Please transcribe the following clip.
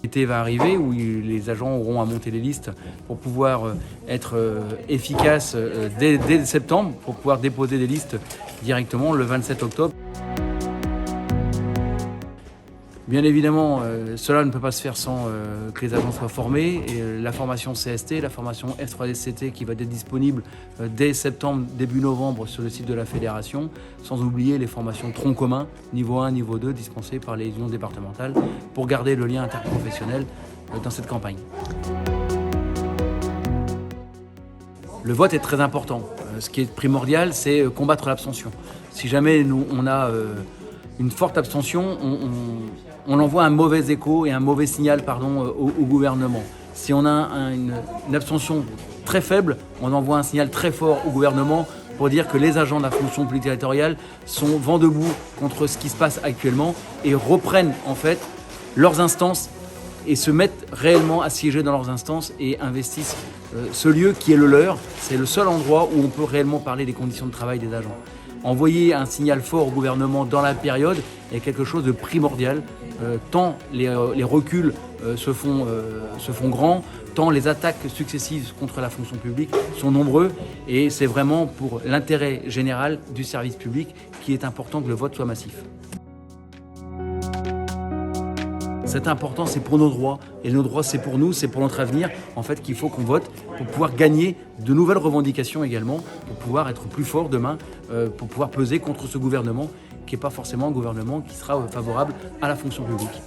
L'été va arriver où les agents auront à monter les listes pour pouvoir être efficaces dès septembre, pour pouvoir déposer des listes directement le 27 octobre. Bien évidemment, cela ne peut pas se faire sans que les agents soient formés. Et la formation CST, la formation F3DCT qui va être disponible dès septembre, début novembre sur le site de la fédération, sans oublier les formations tronc commun, niveau 1, niveau 2, dispensées par les unions départementales pour garder le lien interprofessionnel dans cette campagne. Le vote est très important. Ce qui est primordial, c'est combattre l'abstention. Si jamais on a une forte abstention, on envoie un mauvais écho et un mauvais signal au gouvernement. Si on a une abstention très faible, on envoie un signal très fort au gouvernement pour dire que les agents de la fonction publique territoriale sont vent debout contre ce qui se passe actuellement et reprennent en fait leurs instances et se mettent réellement à siéger dans leurs instances et investissent ce lieu qui est le leur. C'est le seul endroit où on peut réellement parler des conditions de travail des agents. Envoyer un signal fort au gouvernement dans la période est quelque chose de primordial, tant les reculs se font grands, tant les attaques successives contre la fonction publique sont nombreux, et c'est vraiment pour l'intérêt général du service public qu'il est important que le vote soit massif. C'est important, c'est pour nos droits, et nos droits c'est pour nous, c'est pour notre avenir, en fait, qu'il faut qu'on vote pour pouvoir gagner de nouvelles revendications également, pour pouvoir être plus fort demain, pour pouvoir peser contre ce gouvernement qui n'est pas forcément un gouvernement qui sera favorable à la fonction publique.